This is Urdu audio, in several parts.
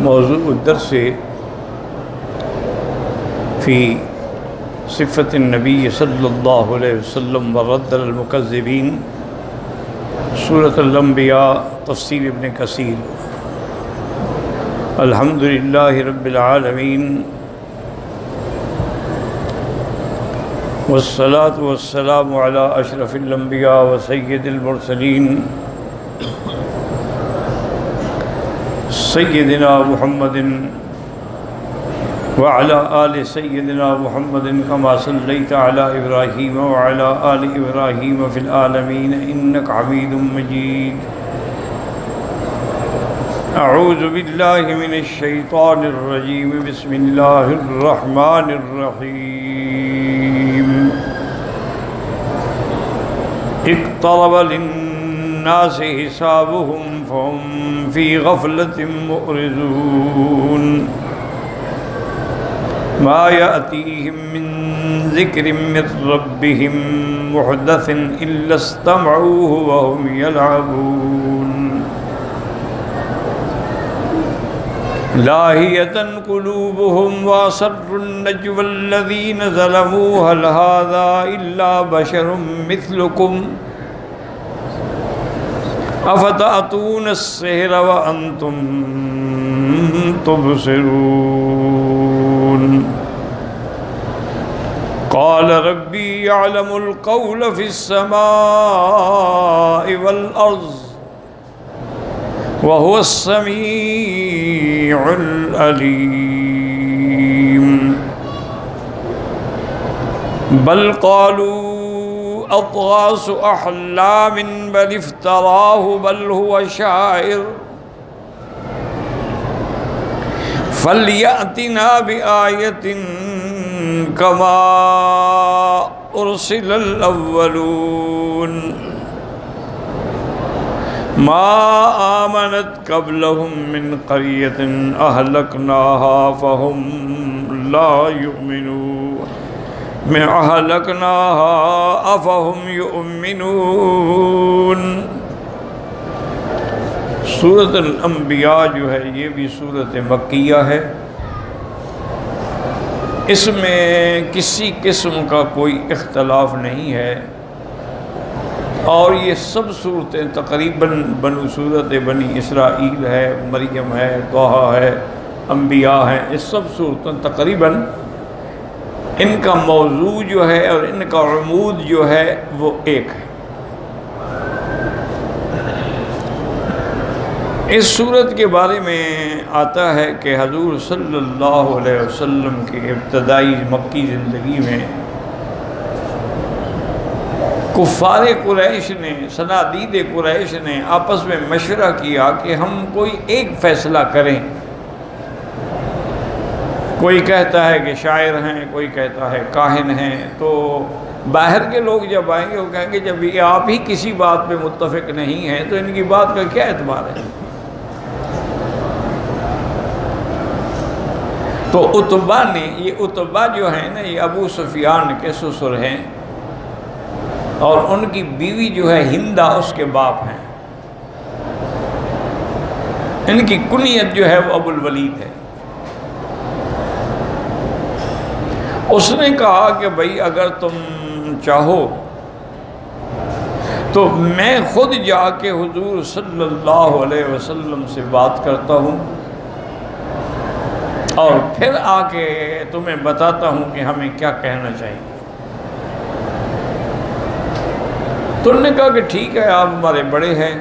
موضوع الدرس فی صفت النبی صلی اللہ علیہ وسلم ورد المکذبین، سورۃ الانبیاء، تفسیر ابن کثیر۔ الحمدللہ رب العالمین، والصلاة والسلام علی اشرف الانبیاء وسید المرسلین سیدنا محمد وعلى آل سيدنا محمد كما صليت على إبراهيم وعلى آل إبراهيم في العالمين إنك حميد مجيد۔ أعوذ بالله من الشيطان الرجيم، بسم الله الرحمن الرحيم۔ اقترب للناس حسابهم فهم في غفلة معرضون، ما يأتيهم من ذكر من ربهم محدث إلا استمعوه وهم يلعبون، لاهية قلوبهم وأسروا النجوى الذين ظلموا هل هذا إلا بشر مثلكم أفتأتون السحر وأنتم تبصرون، قال ربي يعلم القول في السماء والأرض وهو السميع العليم، بل قالوا أضغاث أحلام بل افتراه بل هو شاعر فَلْيَأْتِنَا بِآيَةٍ كَمَا أُرْسِلَ الْأَوَّلُونَ، مَا آمَنَتْ قَبْلَهُم مِّن قَرْيَةٍ أَهْلَكْنَاهَا فَهُمْ لَا يُؤْمِنُونَ، أَهْلَكْنَاهَا أَفَهُمْ يُؤْمِنُونَ۔ سورۃ الانبیاء جو ہے یہ بھی سورۃ مکیہ ہے، اس میں کسی قسم کا کوئی اختلاف نہیں ہے، اور یہ سب صورتیں تقریباً صورت بنی اسرائیل ہے، مریم ہے، طٰہٰ ہے، انبیاء ہیں، اس سب صورتیں تقریباً ان کا موضوع جو ہے اور ان کا عمود جو ہے وہ ایک ہے۔ اس صورت کے بارے میں آتا ہے کہ حضور صلی اللہ علیہ وسلم کی ابتدائی مکی زندگی میں کفار قریش نے، صنادید قریش نے آپس میں مشورہ کیا کہ ہم کوئی ایک فیصلہ کریں۔ کوئی کہتا ہے کہ شاعر ہیں، کوئی کہتا ہے کاہن ہیں، تو باہر کے لوگ جب آئیں گے وہ کہیں گے جب یہ آپ ہی کسی بات پہ متفق نہیں ہیں تو ان کی بات کا کیا اعتبار ہے؟ تو عتبہ نے، یہ عتبہ جو ہیں نا یہ ابو سفیان کے سسر ہیں، اور ان کی بیوی جو ہے ہندہ اس کے باپ ہیں، ان کی کنیت جو ہے وہ ابو الولید ہے۔ اس نے کہا کہ بھائی اگر تم چاہو تو میں خود جا کے حضور صلی اللہ علیہ وسلم سے بات کرتا ہوں اور پھر آ کے تمہیں بتاتا ہوں کہ ہمیں کیا کہنا چاہیے۔ تو انہوں نے کہا کہ ٹھیک ہے، آپ ہمارے بڑے ہیں،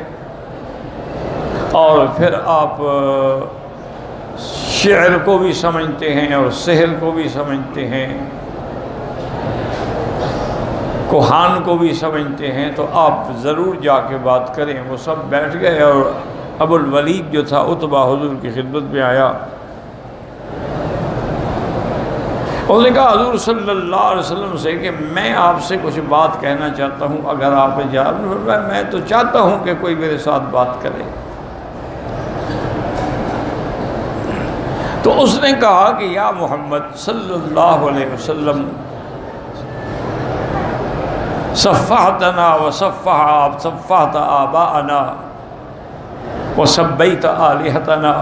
اور پھر آپ شعر کو بھی سمجھتے ہیں اور سحر کو بھی سمجھتے ہیں، کوہان کو بھی سمجھتے ہیں، تو آپ ضرور جا کے بات کریں۔ وہ سب بیٹھ گئے اور ابو الولید جو تھا عتبہ حضور کی خدمت میں آیا۔ اس نے کہا حضور صلی اللہ علیہ وسلم سے کہ میں آپ سے کچھ بات کہنا چاہتا ہوں، اگر آپ اجازت فرمائیں، میں تو چاہتا ہوں کہ کوئی میرے ساتھ بات کرے۔ تو اس نے کہا کہ یا محمد صلی اللہ علیہ وسلم، صفحتنا صفحت آباءنا وسبیت آلہتنا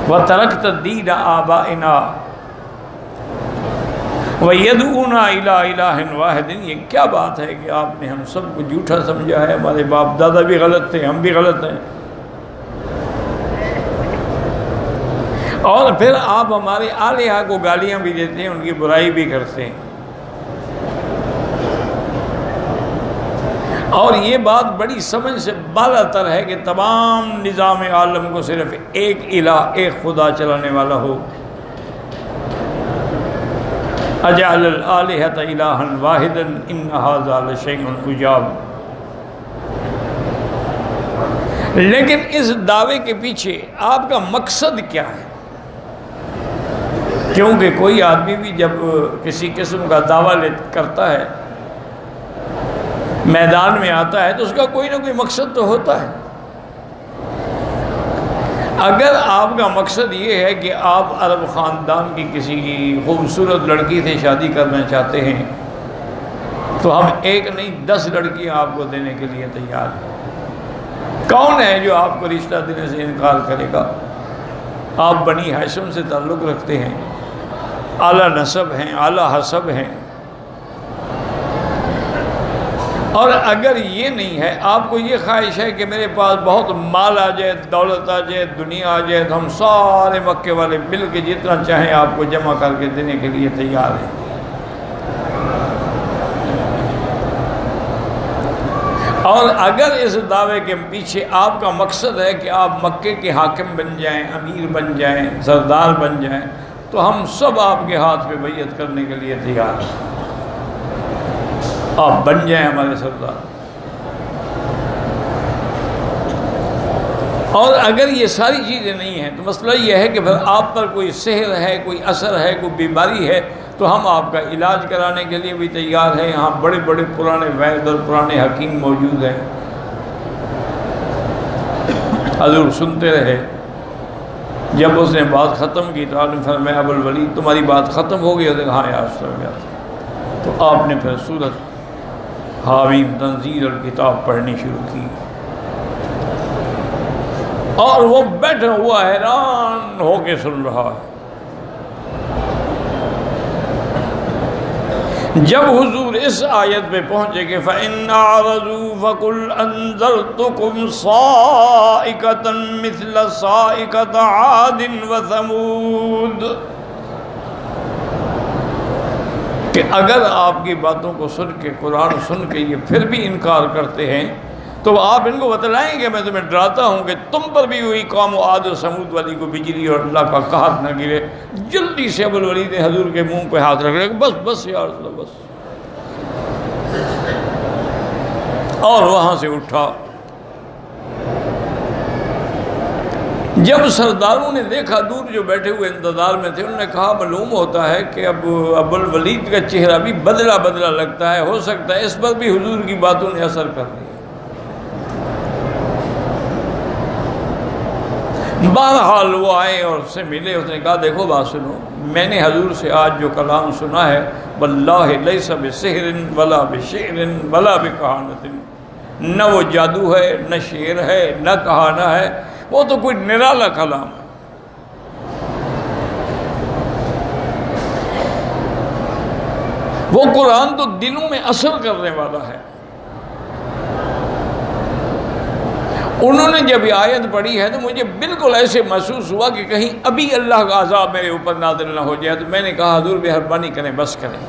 وَتَرَكْتَ دِينَ آبَائِنَا وَيَدْعُونَا إِلَىٰ إِلَٰهٍ وَاحِدٍ۔ یہ کیا بات ہے کہ آپ نے ہم سب کو جھوٹا سمجھا ہے، ہمارے باپ دادا بھی غلط تھے، ہم بھی غلط ہیں، اور پھر آپ ہمارے آلیہ کو گالیاں بھی دیتے ہیں، ان کی برائی بھی کرتے ہیں۔ اور یہ بات بڑی سمجھ سے بالا تر ہے کہ تمام نظام عالم کو صرف ایک الہ، ایک خدا چلانے والا ہو۔ اجعل الآلہۃ الہا واحدا ان ھذا لشیء عجاب۔ لیکن اس دعوے کے پیچھے آپ کا مقصد کیا ہے؟ کیونکہ کوئی آدمی بھی جب کسی قسم کا دعویٰ کرتا ہے، میدان میں آتا ہے، تو اس کا کوئی نہ کوئی مقصد تو ہوتا ہے۔ اگر آپ کا مقصد یہ ہے کہ آپ عرب خاندان کی کسی خوبصورت لڑکی سے شادی کرنا چاہتے ہیں، تو ہم ایک نہیں 10 لڑکیاں آپ کو دینے کے لیے تیار ہیں۔ کون ہے جو آپ کو رشتہ دینے سے انکار کرے گا؟ آپ بنی ہاشم سے تعلق رکھتے ہیں، اعلیٰ نسب ہیں، اعلیٰ حسب ہیں، اور اگر یہ نہیں ہے، آپ کو یہ خواہش ہے کہ میرے پاس بہت مال آ جائے، دولت آ جائے، دنیا آ جائے، تو ہم سارے مکے والے مل کے جتنا چاہیں آپ کو جمع کر کے دینے کے لیے تیار ہیں۔ اور اگر اس دعوے کے پیچھے آپ کا مقصد ہے کہ آپ مکے کے حاکم بن جائیں، امیر بن جائیں، سردار بن جائیں، تو ہم سب آپ کے ہاتھ پہ بیعت کرنے کے لیے تیار ہیں، آپ بن جائیں ہمارے سردار۔ اور اگر یہ ساری چیزیں نہیں ہیں تو مسئلہ یہ ہے کہ پھر آپ پر کوئی سحر ہے، کوئی اثر ہے، کوئی بیماری ہے، تو ہم آپ کا علاج کرانے کے لیے بھی تیار ہیں۔ یہاں بڑے بڑے پرانے وید اور پرانے حکیم موجود ہیں۔ حضور سنتے رہے، جب اس نے بات ختم کی تو آپ نے فرمایا ابو الولید تمہاری بات ختم ہو گئی؟ اور ہاں یا رسول اللہ۔ تو آپ نے پھر سورۃ حامیم تنزیل الکتاب پڑھنی شروع کی، اور وہ بیٹھا ہوا حیران ہو کے سن رہا ہے۔ جب حضور اس آیت پہ پہنچے کہ فَإِنْ أَعْرَضُوا فَقُلْ أَنذَرْتُكُمْ صَاعِقَةً مِثْلَ صَاعِقَةِ عَادٍ وَثَمُودَ، کہ اگر آپ کی باتوں کو سن کے، قرآن سن کے یہ پھر بھی انکار کرتے ہیں، تو آپ ان کو بتلائیں کہ میں تمہیں ڈراتا ہوں کہ تم پر بھی وہی قوم عاد و سمود والی کو بجلی اور اللہ کا قہر نہ گرے۔ جلدی سے ابو الولید نے حضور کے منہ پہ ہاتھ رکھ لیا کہ بس بس یا رسول اللہ بس، اور وہاں سے اٹھا۔ جب سرداروں نے دیکھا، دور جو بیٹھے ہوئے انتظار میں تھے، انہوں نے کہا معلوم ہوتا ہے کہ اب ابو الولید کا چہرہ بھی بدلا بدلا لگتا ہے، ہو سکتا ہے اس پر بھی حضور کی باتوں نے اثر کر دیا۔ بہرحال وہ آئے اور اس سے ملے، اس نے کہا دیکھو بات سنو، میں نے حضور سے آج جو کلام سنا ہے، واللہ لیس بسحر ولا بشعر ولا بکہانت، نہ وہ جادو ہے، نہ شعر ہے، نہ کہانہ ہے، وہ تو کوئی نرالا کلام ہے۔ وہ قرآن تو دلوں میں اثر کرنے والا ہے۔ انہوں نے جب یہ آیت پڑھی ہے تو مجھے بالکل ایسے محسوس ہوا کہ کہیں ابھی اللہ کا عذاب میرے اوپر نازل نہ ہو جائے، تو میں نے کہا حضور مہربانی کریں، بس کریں۔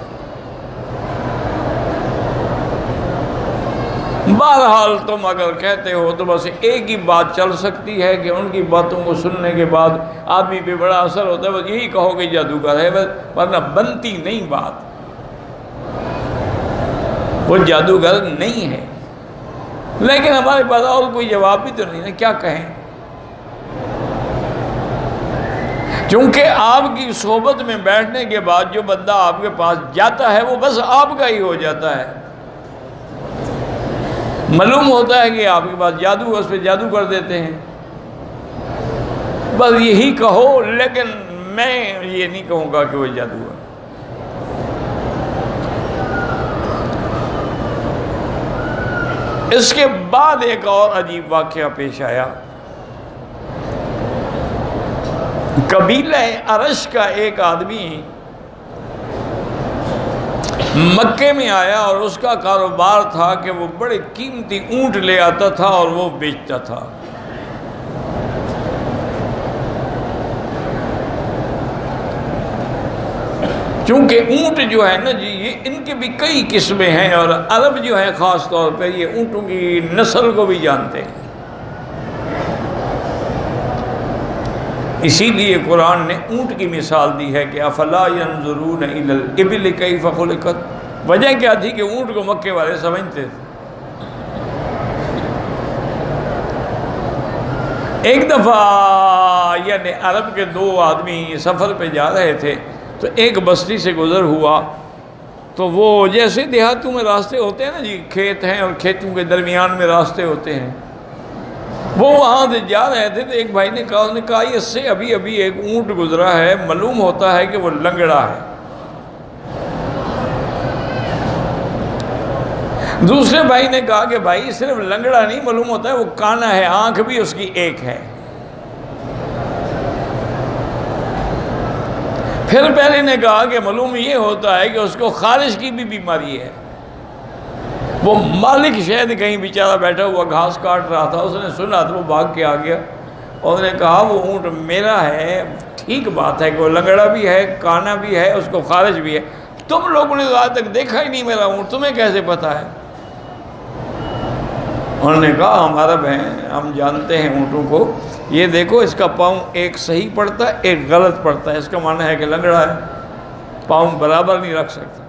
بہرحال تم اگر کہتے ہو تو بس ایک ہی بات چل سکتی ہے کہ ان کی باتوں کو سننے کے بعد آدمی پہ بڑا اثر ہوتا ہے، بس یہی کہو کہ جادوگر ہے، ورنہ بنتی نہیں بات، وہ جادوگر نہیں ہے۔ لیکن ہمارے پاس اور کوئی جواب بھی تو نہیں ہے، کیا کہیں؟ چونکہ آپ کی صحبت میں بیٹھنے کے بعد جو بندہ آپ کے پاس جاتا ہے وہ بس آپ کا ہی ہو جاتا ہے۔ معلوم ہوتا ہے کہ آپ کے پاس جادو ہے، اس پہ جادو کر دیتے ہیں، بس یہی کہو، لیکن میں یہ نہیں کہوں گا کہ وہ جادو ہے۔ اس کے بعد ایک اور عجیب واقعہ پیش آیا۔ قبیلہ ارش کا ایک آدمی مکے میں آیا اور اس کا کاروبار تھا کہ وہ بڑے قیمتی اونٹ لے آتا تھا اور وہ بیچتا تھا۔ چونکہ اونٹ جو ہے نا جی، یہ ان کے بھی کئی قسمیں ہیں، اور عرب جو ہے خاص طور پہ یہ اونٹوں کی نسل کو بھی جانتے ہیں۔ اسی لیے قرآن نے اونٹ کی مثال دی ہے کہ افلا ینظرون الی الابل کیف خلقت۔ وجہ کیا تھی کہ اونٹ کو مکے والے سمجھتے تھے۔ ایک دفعہ یعنی عرب کے دو آدمی سفر پہ جا رہے تھے تو ایک بستی سے گزر ہوا، تو وہ جیسے دیہاتوں میں راستے ہوتے ہیں نا جی، کھیت ہیں اور کھیتوں کے درمیان میں راستے ہوتے ہیں، وہ وہاں سے جا رہے تھے تو ایک بھائی نے کہا، اس نے کہا اس سے ابھی ابھی ایک اونٹ گزرا ہے، معلوم ہوتا ہے کہ وہ لنگڑا ہے۔ دوسرے بھائی نے کہا کہ بھائی صرف لنگڑا نہیں معلوم ہوتا ہے، وہ کانا ہے، آنکھ بھی اس کی ایک ہے۔ پھر پہلے نے کہا کہ معلوم یہ ہوتا ہے کہ اس کو خارش کی بھی بیماری ہے۔ وہ مالک شاید کہیں بیچارہ بیٹھا ہوا گھاس کاٹ رہا تھا، اس نے سنا تو وہ بھاگ کے آ گیا اور نے کہا وہ اونٹ میرا ہے، ٹھیک بات ہے کہ وہ لنگڑا بھی ہے، کانا بھی ہے، اس کو خارش بھی ہے، تم لوگوں نے آج تک دیکھا ہی نہیں میرا اونٹ، تمہیں کیسے پتا ہے؟ انہوں نے کہا ہم عرب ہیں، ہم جانتے ہیں اونٹوں کو، یہ دیکھو اس کا پاؤں ایک صحیح پڑتا ہے ایک غلط پڑتا ہے، اس کا معنی ہے کہ لنگڑا ہے، پاؤں برابر نہیں رکھ سکتا،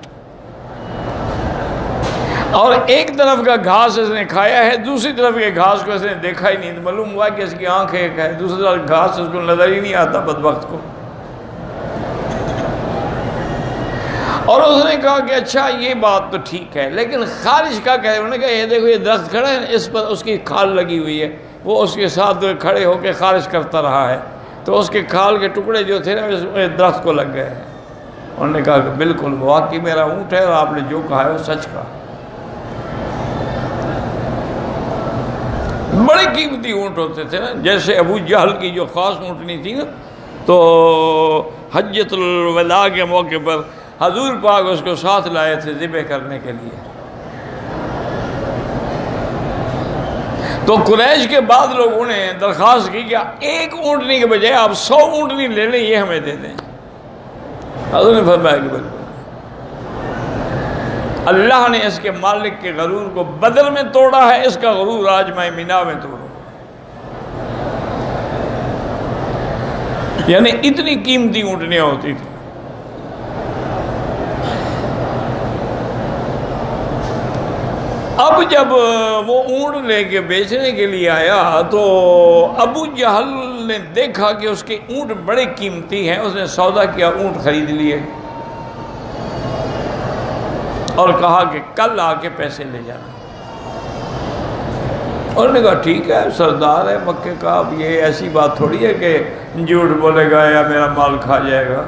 اور ایک طرف کا گھاس اس نے کھایا ہے، دوسری طرف کے گھاس کو اس نے دیکھا ہی نہیں، تو معلوم ہوا کہ اس کی آنکھ ایک ہے، دوسری طرف گھاس اس کو نظر ہی نہیں آتا بدبخت کو۔ اور اس نے کہا کہ اچھا یہ بات تو ٹھیک ہے، لیکن خارش کا کہہ رہے ہیں؟ انہوں نے کہا یہ دیکھو یہ درخت کھڑا ہے، اس پر اس کی کھال لگی ہوئی ہے، وہ اس کے ساتھ کھڑے ہو کے خارش کرتا رہا ہے، تو اس کے کھال کے ٹکڑے جو تھے نا اس درخت کو لگ گئے ہیں۔ انہوں نے کہا کہ بالکل واقعی میرا اونٹ ہے اور آپ نے جو کہا ہے وہ سچ کہا۔ بڑے قیمتی اونٹ ہوتے تھے نا، جیسے ابو جہل کی جو خاص اونٹنی تھی نا، تو حجۃ الوداع کے موقع پر حضور پاک اس کو ساتھ لائے تھے ذبح کرنے کے لیے۔ تو قریش کے بعد لوگوں نے درخواست کی کہ ایک اونٹنی کے بجائے آپ 100 اونٹنی لے لیں، یہ ہمیں دے دیں۔ حضور نے فرمایا کہ بالکل۔ اللہ نے اس کے مالک کے غرور کو بدر میں توڑا ہے، اس کا غرور آج میں مینا میں توڑوں۔ یعنی اتنی قیمتی اونٹنیاں ہوتی تھیں۔ اب جب وہ اونٹ لے کے بیچنے کے لیے آیا تو ابو جہل نے دیکھا کہ اس کے اونٹ بڑے قیمتی ہیں، اس نے سودا کیا، اونٹ خرید لیے اور کہا کہ کل آ کے پیسے لے جانا۔ انہوں نے کہا ٹھیک ہے، سردار ہے مکے کا، اب یہ ایسی بات تھوڑی ہے کہ جھوٹ بولے گا یا میرا مال کھا جائے گا۔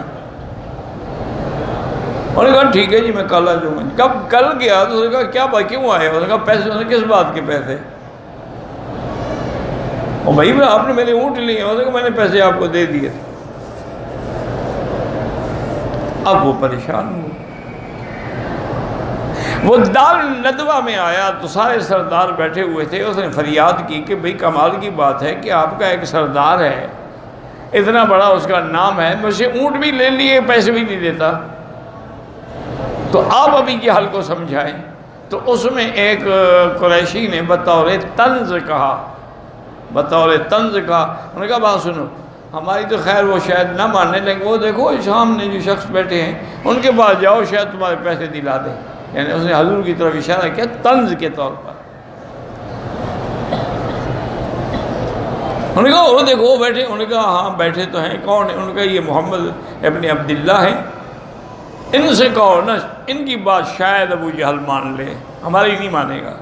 انہوں نے کہا ٹھیک ہے جی میں کل آ جاؤں گا۔ کب کل گیا تو اس نے کہا کیا بات کیوں آئے؟ انہوں نے کہا پیسے۔ انہوں نے کس بات کے پیسے؟ اور بھائی آپ نے میرے اونٹ لیے، انہوں نے کہا میں نے پیسے آپ کو دے دیے۔ اب وہ پریشان ہوئے، وہ دار الندوہ میں آیا تو سارے سردار بیٹھے ہوئے تھے، اس نے فریاد کی کہ بھئی کمال کی بات ہے کہ آپ کا ایک سردار ہے، اتنا بڑا اس کا نام ہے، مجھ سے اونٹ بھی لے لیے پیسے بھی نہیں دیتا، تو آپ ابھی جہل کو سمجھائیں۔ تو اس میں ایک قریشی نے بطور طنز کہا، انہوں نے کہا بات سنو، ہماری تو خیر وہ شاید نہ مانے، لیکن وہ دیکھو سامنے جو شخص بیٹھے ہیں ان کے پاس جاؤ، شاید تمہارے پیسے دلا دیں۔ یعنی اس نے حضور کی طرف اشارہ کیا طنز کے طور پر۔ انہوں نے کہا وہ دیکھو وہ بیٹھے، انہوں نے کہا ہاں بیٹھے تو ہیں، کون ہے؟ انہوں نے کہا یہ محمد ابن عبداللہ ہیں، ان سے کہو نا ان کی بات شاید ابو جہل مان لے، ہماری نہیں مانے گا۔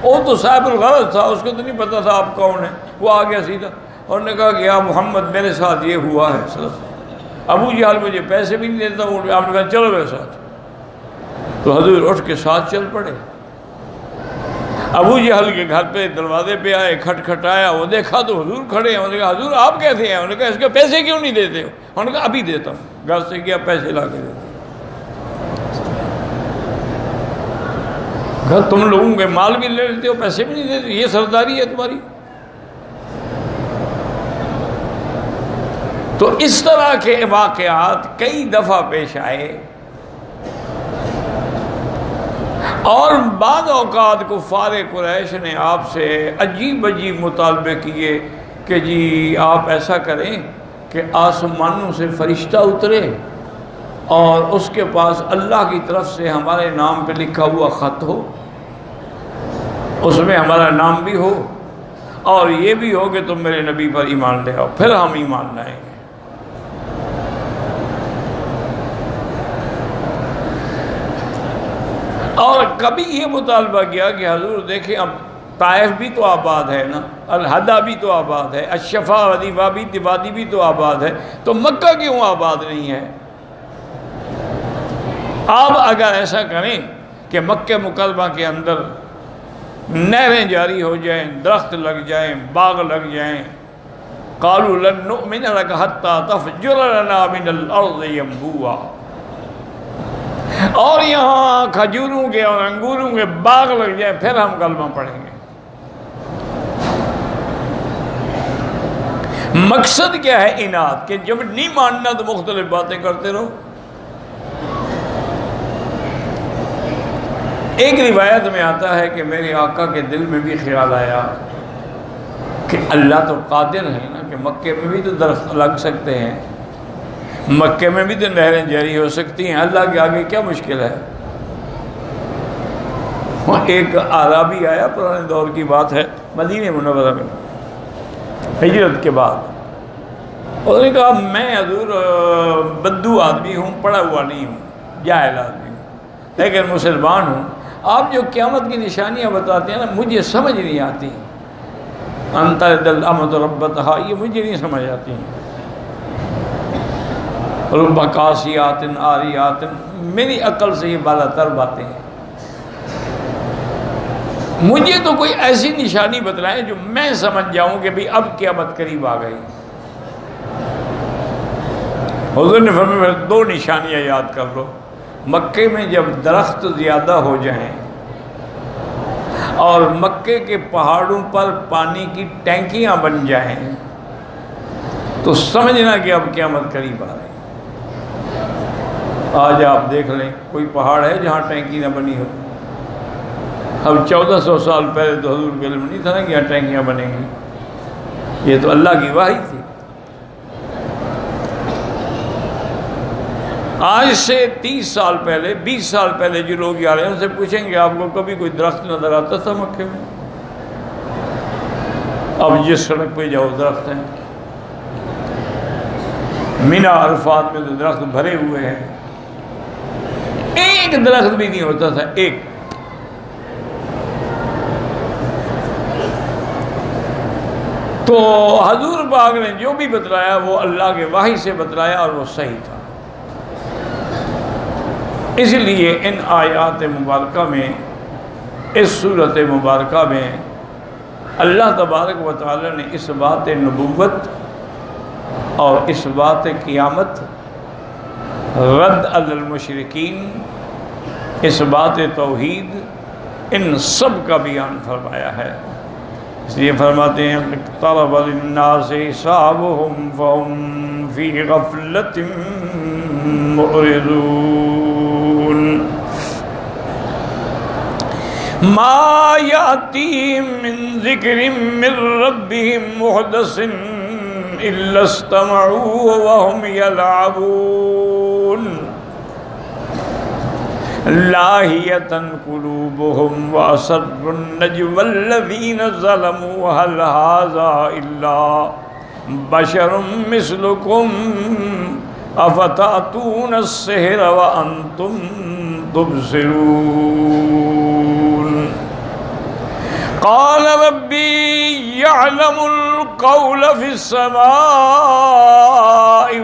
وہ تو صاحب الغرض تھا، اس کو تو نہیں پتا تھا آپ کون ہیں، وہ آ گیا سیدھا۔ اور نے کہا کہ یا محمد میرے ساتھ یہ ہوا ہے، ابو جہل مجھے پیسے بھی نہیں دیتا ہوں۔ آپ نے کہا چلو میرے ساتھ، تو حضور اٹھ کے ساتھ چل پڑے۔ ابو جہل کے گھر پہ دروازے پہ آئے، کھٹکھٹایا، وہ دیکھا تو حضور کھڑے ہیں۔ انہوں نے کہا حضور آپ کیسے ہیں؟ انہوں نے کہا اس کے پیسے کیوں نہیں دیتے ہو؟ انہوں نے کہا ابھی دیتا ہوں۔ گھر سے گیا، پیسے لا کے دیتا ہوں۔ گھر تم لوگوں کے مال بھی لے لیتے ہو، پیسے بھی نہیں دیتے، یہ سرداری ہے تمہاری؟ تو اس طرح کے واقعات کئی دفعہ پیش آئے، اور بعض اوقات کفار قریش نے آپ سے عجیب عجیب مطالبے کیے کہ جی آپ ایسا کریں کہ آسمانوں سے فرشتہ اترے اور اس کے پاس اللہ کی طرف سے ہمارے نام پہ لکھا ہوا خط ہو، اس میں ہمارا نام بھی ہو، اور یہ بھی ہو کہ تم میرے نبی پر ایمان لے آؤ، پھر ہم ایمان لائیں گے۔ اور کبھی یہ مطالبہ کیا کہ حضور دیکھیں اب طائف بھی تو آباد ہے نا، الحدہ بھی تو آباد ہے، الشفا ودیفہ بھی وادی بھی تو آباد ہے، تو مکہ کیوں آباد نہیں ہے؟ آپ اگر ایسا کریں کہ مکہ مکرمہ کے اندر نہریں جاری ہو جائیں، درخت لگ جائیں، باغ لگ جائیں، قالوا لن نؤمن لك حتى تفجر لنا من الارض ينبوعا، اور یہاں کھجوروں کے اور انگوروں کے باغ لگ جائیں، پھر ہم کلمہ پڑھیں گے۔ مقصد کیا ہے اناد؟ کہ جب نہیں ماننا تو مختلف باتیں کرتے رہو۔ ایک روایت میں آتا ہے کہ میرے آقا کے دل میں بھی خیال آیا کہ اللہ تو قادر ہے نا، کہ مکے میں بھی تو درخت لگ سکتے ہیں، مکے میں بھی تو نہریں جاری ہو سکتی ہیں، اللہ کے آگے کیا مشکل ہے؟ وہاں ایک اعرابی آیا، پرانے دور کی بات ہے، مدینہ منورہ میں ہجرت کے بعد، انہوں نے کہا میں حضور بدو آدمی ہوں، پڑھا ہوا نہیں ہوں، جاہل آدمی ہوں، لیکن مسلمان ہوں، آپ جو قیامت کی نشانیاں بتاتے ہیں نا مجھے سمجھ نہیں آتی، انت دل امت ربتہا، یہ مجھے نہیں سمجھ آتی ہیں، رب قاسیات آریات، میری عقل سے یہ بالا تر باتیں ہیں، مجھے تو کوئی ایسی نشانی بتلائیں جو میں سمجھ جاؤں کہ بھی اب قیامت قریب آ گئی۔ حضور نے فرمایا دو نشانیاں یاد کر لو، مکے میں جب درخت زیادہ ہو جائیں اور مکے کے پہاڑوں پر پانی کی ٹینکیاں بن جائیں تو سمجھنا کہ اب قیامت قریب آ رہی۔ آج آپ دیکھ لیں کوئی پہاڑ ہے جہاں ٹینکی نہ بنی ہو؟ اب 1400 سال پہلے تو حضور کے علم نہیں تھا نا کہ یہاں ٹینکیاں بنیں گی، یہ تو اللہ کی وحی تھی۔ آج سے 30 سال پہلے 20 سال پہلے جو لوگ آ رہے ہیں ان سے پوچھیں گے آپ کو کبھی کوئی درخت نظر آتا تھا مکے میں؟ اب جس سڑک پہ جاؤ درخت ہیں، مینا عرفات میں تو درخت بھرے ہوئے ہیں، ایک درخت بھی نہیں ہوتا تھا، ایک۔ تو حضور پاک نے جو بھی بتلایا وہ اللہ کے وحی سے بتلایا اور وہ صحیح تھا۔ اس لیے ان آیات مبارکہ میں، اس صورت مبارکہ میں اللہ تبارک و تعالی نے اس بات نبوت اور اس بات قیامت، رد علی المشرکین، اس بات توحید، ان سب کا بیان فرمایا ہے۔ اس لیے فرماتے ہیں اقترب للناس حسابهم فهم فی غفلۃ معرضون ما یأتیہم من ذکر من ربهم محدث الا استمعوه وهم يلعبون لاہیۃ قلوبهم واسروا النجوى الذین ظلموا هل هذا الا بشر مثلکم افتأتون السحر وانتم تبصرون قال ربی یعلم القول فی السماء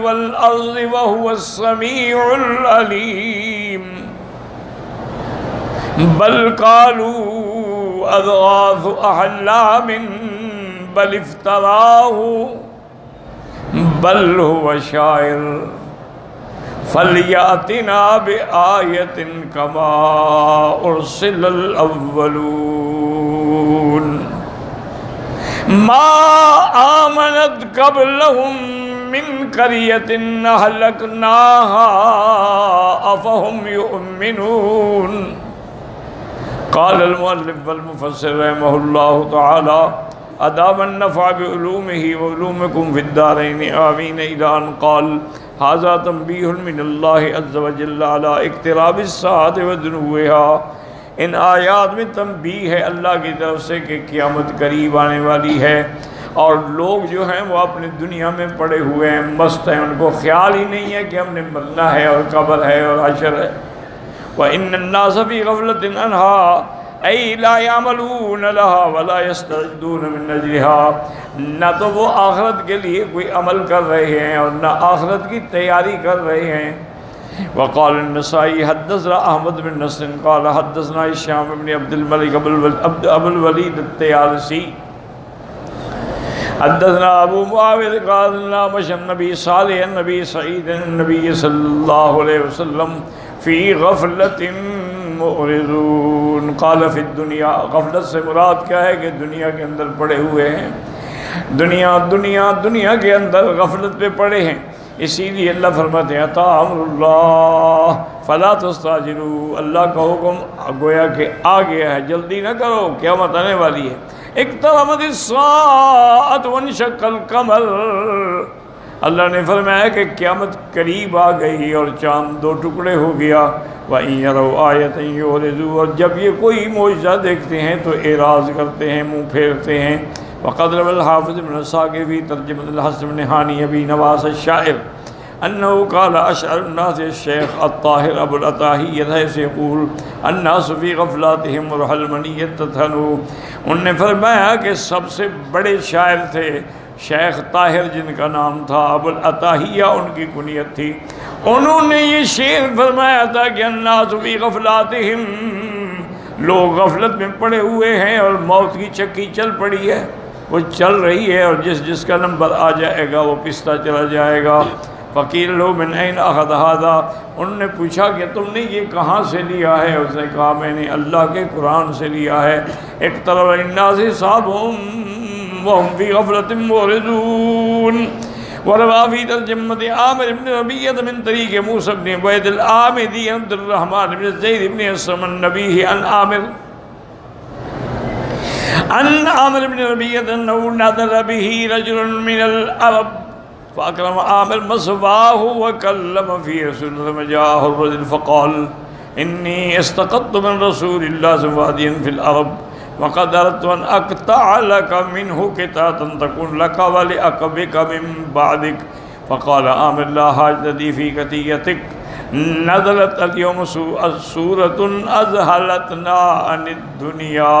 والارض وهو السمیع العلیم بل قالوا أضغاث أحلام بل افتراه بل هو شاعر فلیأتنا بآیۃ کما ارسل الاولون ما آمنت قبلهم من قریۃ اہلکناہا افہم یؤمنون۔ قال المؤلف والمفسر رحمہ اللہ تعالی ادام النفع بعلومه وعلومكم في الدارين آمین الی ان قال هذا تنبیہ من اللہ عز وجل على اقتراب الساعة ودنوها۔ ان آیات میں تنبیہ ہے اللہ کی طرف سے کہ قیامت قریب آنے والی ہے، اور لوگ جو ہیں وہ اپنے دنیا میں پڑے ہوئے ہیں، مست ہیں، ان کو خیال ہی نہیں ہے کہ ہم نے مرنا ہے اور قبر ہے اور حشر ہے۔ وَإِنَّ النَّاسَ فِي غَفْلَةٍ عَنْهَا اَيْ لَا يَعْمَلُونَ لَهَا وَلَا يَسْتَعِدُّونَ مِنْ أَجْلِهَا، نہ تو وہ آخرت کے لیے کوئی عمل کر رہے ہیں اور نہ آخرت کی تیاری کر رہے ہیں۔ وقال النسائی حدثنا احمد بن نصر قال حدثنا هشام بن عبد الملك ابو الولید الطیالسی حدثنا ابو معاویہ قال نامش النبی صالح النبی سعید النبی صلی اللہ علیہ وسلم فی غفلت معرضون۔ قال فی الدنیا، غفلت سے مراد کیا ہے کہ دنیا کے اندر پڑے ہوئے ہیں، دنیا کے اندر غفلت پہ پڑے ہیں، اسی لیے اللہ فرماتے ہیں اتا امر اللہ فلا تستعجلوا، اللہ کا حکم گویا کہ آ گیا ہے، جلدی نہ کرو، قیامت آنے والی ہے۔ اقتربت الساعۃ وانشق القمر، اللہ نے فرمایا کہ قیامت قریب آ گئی اور چاند دو ٹکڑے ہو گیا۔ وَإِن يَرَوْا آیَةً يُعْرِضُوا، اور جب یہ کوئی معجزہ دیکھتے ہیں تو اعراض کرتے ہیں، منہ پھیرتے ہیں۔ وقد روى الحافظ بن الساقي في ترجمة الحسن بن هاني أبي نواس الشاعر أنه قال أشعر الناس الشيخ الطاهر أبو الأطاهية حيث يقول الناس في غفلاتهم مرحل منية تتهنوا، انہوں نے فرمایا کہ سب سے بڑے شاعر تھے شیخ طاہر جن کا نام تھا، ابو العطاہیہ ان کی کنیت تھی، انہوں نے یہ شعر فرمایا تھا کہ الناس فی غفلاتہم، لوگ غفلت میں پڑے ہوئے ہیں اور موت کی چکی چل پڑی ہے، وہ چل رہی ہے اور جس کا نمبر آ جائے گا وہ پستا چلا جائے گا۔ فقیل لو من این اخذ ھذا، انہوں نے پوچھا کہ تم نے یہ کہاں سے لیا ہے؟ اس نے کہا میں نے اللہ کے قرآن سے لیا ہے۔ اقترب للناس حسابهم وهم في غفلة معرضون۔ وروى في ترجمة عامر بن ربيعة من طريق موسى بن عبيد العامدي عبد الرحمن بن زيد بن أسلم النبي عن عامر بن ربيعة أنه نظر به رجل من العرب فأكرم عامر مثواه وكلم في رسول الله ثم جاءه الرجل فقال إني استقدت من رسول الله واديا في العرب وقد أردت أن أقطع لك منه قطعة تكون لك ولأقبك من بعدك، فقال عامر لا حاجة لي في قطيعتك، نزلت اليوم سورة أذهلتنا عن الدنيا۔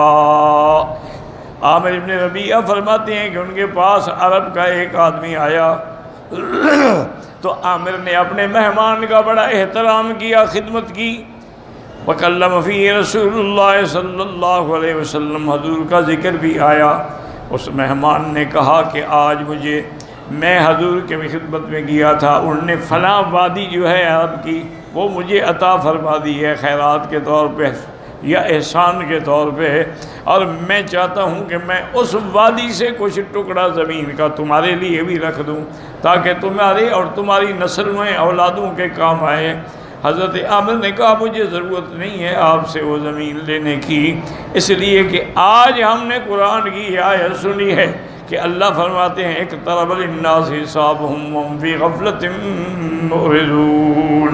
عامر ابن ربیعہ فرماتے ہیں کہ ان کے پاس عرب کا ایک آدمی آیا تو عامر نے اپنے مہمان کا بڑا احترام کیا، خدمت کی۔ وکلم فی رسول اللہ صلی اللہ علیہ وسلم، حضور کا ذکر بھی آیا۔ اس مہمان نے کہا کہ آج میں حضور کے خدمت میں گیا تھا، انہوں نے فلاں وادی جو ہے عرب کی وہ مجھے عطا فرما دی ہے خیرات کے طور پہ یا احسان کے طور پہ، اور میں چاہتا ہوں کہ میں اس وادی سے کچھ ٹکڑا زمین کا تمہارے لیے بھی رکھ دوں تاکہ تمہارے اور تمہاری نسل میں اولادوں کے کام آئے۔ حضرت عامر نے کہا مجھے ضرورت نہیں ہے آپ سے وہ زمین لینے کی، اس لیے کہ آج ہم نے قرآن کی آیت سنی ہے کہ اللہ فرماتے ہیں اقترب للناس حسابهم وهم فی غفلۃ معرضون،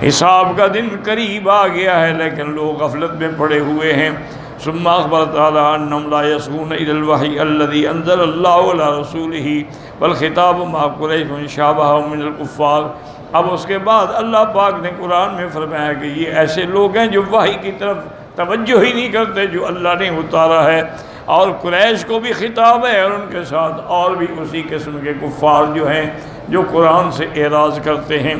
حساب کا دن قریب آ گیا ہے لیکن لوگ غفلت میں پڑے ہوئے ہیں۔ ثم اخبر تعالی انہم لا یصغون الی الوحی الذی انزل اللہ علی رسولہ والخطاب مع قریش شابہهم من الکفار۔ اب اس کے بعد اللہ پاک نے قرآن میں فرمایا کہ یہ ایسے لوگ ہیں جو وحی کی طرف توجہ ہی نہیں کرتے جو اللہ نے اتارا ہے، اور قریش کو بھی خطاب ہے اور ان کے ساتھ اور بھی اسی قسم کے کفار جو ہیں جو قرآن سے اعراض کرتے ہیں۔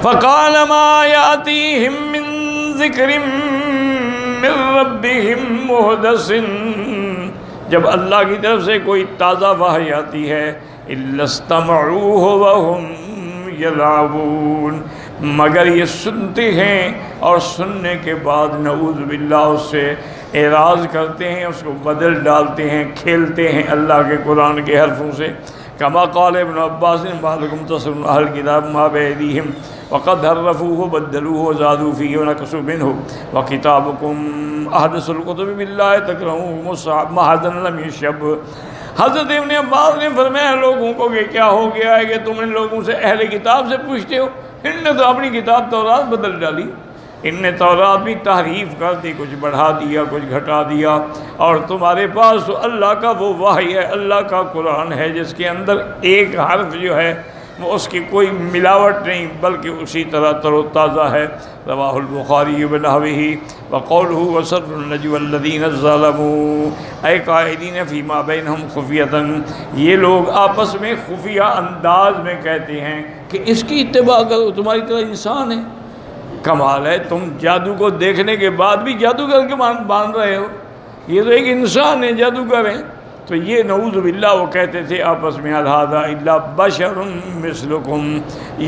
فَقَالَ مَا يَأْتِيهِم مِّن ذِكْرٍ من ربهم محدث، جب اللہ کی طرف سے کوئی تازہ وحی آتی ہے، الا استمعوه وهم یلعبون، مگر یہ سنتے ہیں اور سننے کے بعد نعوذ باللہ اس سے اعراض کرتے ہیں، اس کو بدل ڈالتے ہیں، کھیلتے ہیں اللہ کے قرآن کے حرفوں سے۔ کما قال ابن عباس ما لکم تصرون اہل کتاب ما بأیدیہم وقد حرفوه بدلوه وزادوا فیہ ونقصوا منہ وکتابکم احدث الکتب باللہ تکرہوہ محضن لم یشب۔ حضرت ابن عباس نے فرمایا لوگوں کو کہ کیا ہو گیا ہے کہ تم ان لوگوں سے اہل کتاب سے پوچھتے ہو؟ ان نے تو اپنی کتاب تورات بدل ڈالی، ان نے تورات بھی تحریف کر دی، کچھ بڑھا دیا کچھ گھٹا دیا، اور تمہارے پاس تو اللہ کا وہ وحی ہے، اللہ کا قرآن ہے جس کے اندر ایک حرف جو ہے وہ اس کی کوئی ملاوٹ نہیں بلکہ اسی طرح تر و تازہ ہے۔ رواہ البخاری بنحوہ وقولہ وسر النجوى الذین ظلموا اے قائلین فیما بینہم خفیۃ، یہ لوگ آپس میں خفیہ انداز میں کہتے ہیں کہ اس کی اتباع کرو، تمہاری طرح انسان ہے۔ کمال ہے، تم جادو کو دیکھنے کے بعد بھی جادوگر کے مان رہے ہو، یہ تو ایک انسان ہے جادوگر ہے۔ تو یہ نعوذ باللہ وہ کہتے تھے آپس میں الہذا الا بشر مثلکم،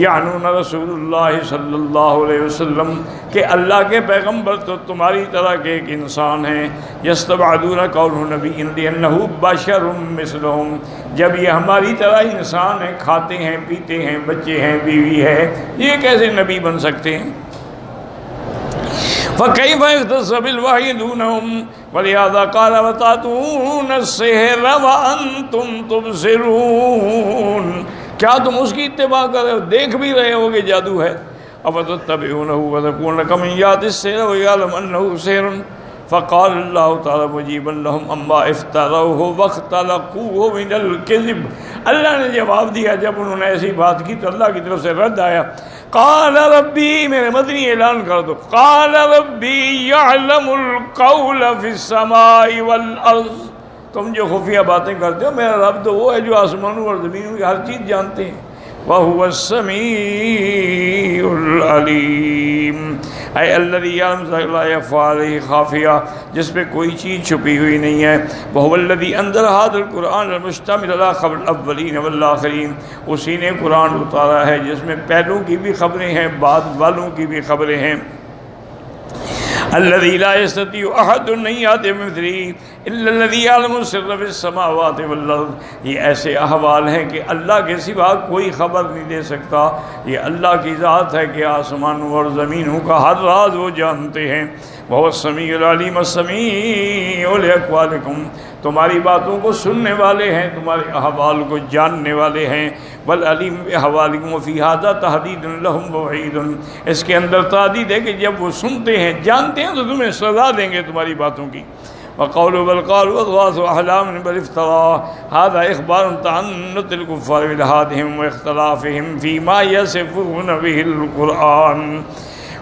یعنون رسول اللہ صلی اللہ علیہ وسلم کہ اللہ کے پیغمبر تو تمہاری طرح کے ایک انسان ہیں۔ یستبعدون قولہ نبی لأنہ بشر مثلہم، جب یہ ہماری طرح انسان ہیں، کھاتے ہیں پیتے ہیں، بچے ہیں بیوی ہے، یہ کیسے نبی بن سکتے ہیں؟ فَكَيْفَ يَخْتَصَّ بِالْوَحْيِ دُونَهُمْ وَلِهَذَا قَالَ وَتَأْتُونَ السِّحْرَ وَأَنْتُمْ تُبْصِرُونَ، کیا تم اس کی اتباع کر رہے ہو، دیکھ بھی رہے ہو کہ جادو ہے؟ أَفَتَتَّبِعُونَهُ وَتَقُولُونَ كَمَنْ يَأْتِ السِّحْرَ وَيَعْلَمُ أَنَّهُ سِحْرٌ فقال اللہ تعالیٰ مجیبا لهم اما افتروه واختلقوه من الكذب، اللہ نے جواب دیا جب انہوں نے ایسی بات کی تو اللہ کی طرف سے رد آیا، قال ربی، میرے مدنی اعلان کر دو، قال ربی یعلم القول فی السماء والارض، تم جو خفیہ باتیں کرتے ہو میرا رب تو وہ ہے جو آسمانوں اور زمینوں کی ہر چیز جانتے ہیں، وَهُوَ السَّمِيعُ الْعَلِيمُ، اے الذی یعلم لا یخفی علیہ خافیہ، جس پہ کوئی چیز چھپی ہوئی نہیں ہے، وَهُوَ الذی انزل ھذا القرآن المشتمل علی خبر الاولین والآخرین، اسی نے قرآن اتارا ہے جس میں پہلوں کی بھی خبریں ہیں بعد والوں کی بھی خبریں ہیں، الذی لا یستطیع احد نہیں آتے مثلی الا الذی یعلم السر فی السماوات والارض، یہ ایسے احوال ہیں کہ اللہ کے سوا کوئی خبر نہیں دے سکتا، یہ اللہ کی ذات ہے کہ آسمانوں اور زمینوں کا ہر راز وہ جانتے ہیں، وَهُوَ السَّمِيعُ الْعَلِيمُ السَّمِيعُ لِأَقْوَالِكُمْ، تمہاری باتوں کو سننے والے ہیں، تمہارے احوال کو جاننے والے ہیں، وَالْعَلِيمُ بِأَحْوَالِكُمْ وَفِي هَذَا تَحْدِيدٌ لَهُمْ وَوَعِيدٌ، اس کے اندر تحدید ہے کہ جب وہ سنتے ہیں جانتے ہیں تو تمہیں سزا دیں گے تمہاری باتوں کی۔ وَقَوْلُوا بَلْ قَالُوا أَضْغَاثُ أَحْلَامٍ بَلِ افْتَرَاهُ هَذَا إِخْبَارٌ تَعَنُّتِ الْكُفَّارِ بِإِلْحَادِهِمْ وَاخْتِلَافِهِمْ فِي مَا يَصِفُونَ بِهِ الْقُرْآنَ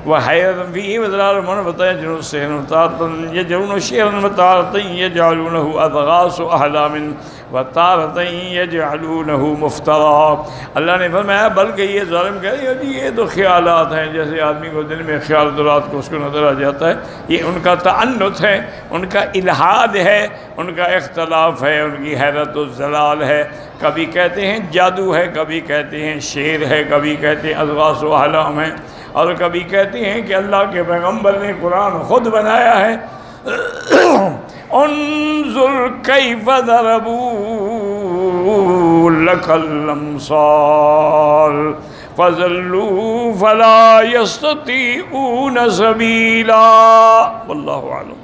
وحيرا فيه وذلال من فتيجعلون السحر تارة يجعلون شعرا وتارة يجعلونه أضغاث أحلام وتارة يجعلونه مفترا، اللہ نے فرمایا بلکہ یہ ظالم کہہ رہے ہیں یہ تو خیالات ہیں، جیسے آدمی کو دن میں خیال تو رات کو اس کو نظر آ جاتا ہے، یہ ان کا تعنت ہے، ان کا الحاد ہے، ان کا اختلاف ہے، ان کی حیرت و ضلال ہے، کبھی کہتے ہیں جادو ہے، کبھی کہتے ہیں شعر ہے، کبھی کہتے ہیں اضغاث و احلام ہے، اور کبھی کہتے ہیں کہ اللہ کے پیغمبر نے قرآن خود بنایا ہے۔ انظر کیف ضربوا لک الامثال فضلوا فلا یستطیعون سبیلا، واللہ اعلم۔